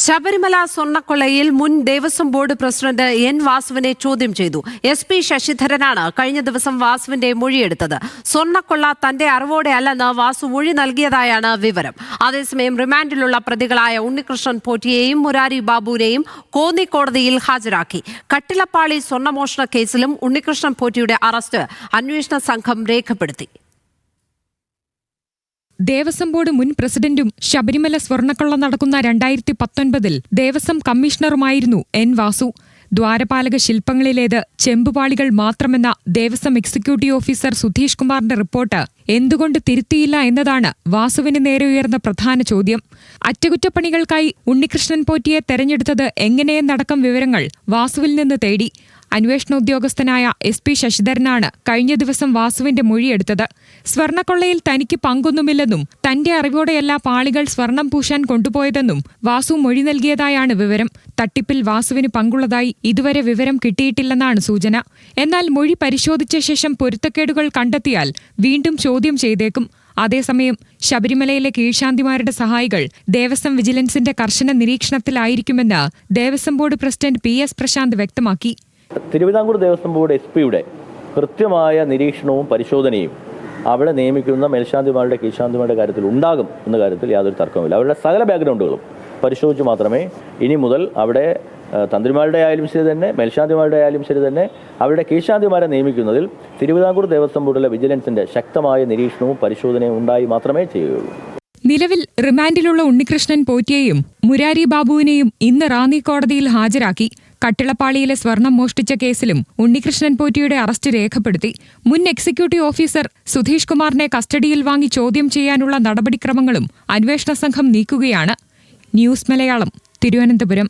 ശബരിമല സ്വർണ്ണക്കൊള്ളയിൽ മുൻ Devaswom board president N വാസുവിനെ ചോദ്യം ചെയ്തു. SP ശശിധരനാണ് കഴിഞ്ഞ ദിവസം വാസുവിന്റെ മൊഴിയെടുത്തത്. സ്വർണ്ണക്കൊള്ള തന്റെ അറിവോടെ അല്ലെന്ന് വാസു മൊഴി നൽകിയതായാണ് വിവരം. അതേസമയം റിമാൻഡിലുള്ള പ്രതികളായ ഉണ്ണികൃഷ്ണൻ പോറ്റിയെയും മുരാരി ബാബുവിനെയും കോന്നി കോടതിയിൽ ഹാജരാക്കി. കട്ടിളപ്പാളി സ്വർണ്ണമോഷണ കേസിലും ഉണ്ണികൃഷ്ണൻ പോറ്റിയുടെ അറസ്റ്റ് അന്വേഷണ സംഘം രേഖപ്പെടുത്തി. ദേവസ്വം ബോർഡ് മുൻ പ്രസിഡന്റും ശബരിമല സ്വർണ്ണക്കൊള്ള നടക്കുന്ന 2019 ദേവസ്വം കമ്മീഷണറുമായിരുന്നു എൻ വാസു. ദ്വാരപാലക ശില്പങ്ങളിലേത് ചെമ്പുപാളികൾ മാത്രമെന്ന ദേവസ്വം എക്സിക്യൂട്ടീവ് ഓഫീസർ സുധീഷ് കുമാറിന്റെ റിപ്പോർട്ട് എന്തുകൊണ്ട് തിരുത്തിയില്ല എന്നതാണ് വാസുവിന് നേരെ ഉയർന്ന പ്രധാന ചോദ്യം. അറ്റകുറ്റപ്പണികൾക്കായി ഉണ്ണികൃഷ്ണൻ പോറ്റിയെ തെരഞ്ഞെടുത്തത് എങ്ങനെയെന്നടക്കം വിവരങ്ങൾ വാസുവിൽ നിന്ന് തേടി. അന്വേഷണ ഉദ്യോഗസ്ഥനായ SP ശശിധരനാണ് കഴിഞ്ഞ ദിവസം വാസുവിന്റെ മൊഴിയെടുത്തത്. സ്വർണ്ണക്കൊള്ളയിൽ തനിക്ക് പങ്കൊന്നുമില്ലെന്നും തന്റെ അറിവോടെയല്ല പാളികൾ സ്വർണം പൂശാൻ കൊണ്ടുപോയതെന്നും വാസു മൊഴി നൽകിയതായാണ് വിവരം. തട്ടിപ്പിൽ വാസുവിന് പങ്കുള്ളതായി ഇതുവരെ വിവരം കിട്ടിയിട്ടില്ലെന്നാണ് സൂചന. എന്നാൽ മൊഴി പരിശോധിച്ച ശേഷം പൊരുത്തക്കേടുകൾ കണ്ടെത്തിയാൽ വീണ്ടും ചോദ്യം ചെയ്തേക്കും. അതേസമയം ശബരിമലയിലെ കീഴ്ശാന്തിമാരുടെ സഹായികൾ ദേവസ്വം വിജിലൻസിന്റെ കർശന നിരീക്ഷണത്തിലായിരിക്കുമെന്ന് Devaswom board president PS Prashanth വ്യക്തമാക്കി. തിരുവിതാംകൂർ ദേവസ്വം ബോർഡ് SP-യുടെ കൃത്യമായ നിരീക്ഷണവും പരിശോധനയും അവിടെ നിയമിക്കുന്ന മേൽശാന്തിമാരുടെ കീഴ്ശാന്തിമാരുടെ കാര്യത്തിൽ ഉണ്ടാകും എന്ന കാര്യത്തിൽ യാതൊരു തർക്കവുമില്ല. അവരുടെ സകല ബാക്ക്ഗ്രൗണ്ടുകളും പരിശോധിച്ച് മാത്രമേ ഇനി മുതൽ അവിടെ തന്ത്രിമാരുടെ ആയാലും ശരി തന്നെ മേൽശാന്തിമാരുടെ ആയാലും ശരി തന്നെ അവരുടെ കീഴ്ശാന്തിമാരെ നിയമിക്കുന്നതിൽ തിരുവിതാംകൂർ ദേവസ്വം ബോർഡിലെ വിജിലൻസിന്റെ ശക്തമായ നിരീക്ഷണവും പരിശോധനയും ഉണ്ടായി മാത്രമേ ചെയ്യുകയുള്ളൂ. നിലവിൽ റിമാൻഡിലുള്ള ഉണ്ണികൃഷ്ണൻ പോറ്റിയെയും മുരാരി ബാബുവിനെയും ഇന്ന് റാന്നി കോടതിയിൽ ഹാജരാക്കി. കട്ടിളപ്പാളിയിലെ സ്വർണം മോഷ്ടിച്ച കേസിലും ഉണ്ണികൃഷ്ണൻ പോറ്റിയുടെ അറസ്റ്റ് രേഖപ്പെടുത്തി. മുൻ എക്സിക്യൂട്ടീവ് ഓഫീസർ സുധീഷ് കുമാറിനെ കസ്റ്റഡിയിൽ വാങ്ങി ചോദ്യം ചെയ്യാനുള്ള നടപടിക്രമങ്ങളും അന്വേഷണ സംഘം നീക്കുകയാണ്. ന്യൂസ് മലയാളം, തിരുവനന്തപുരം.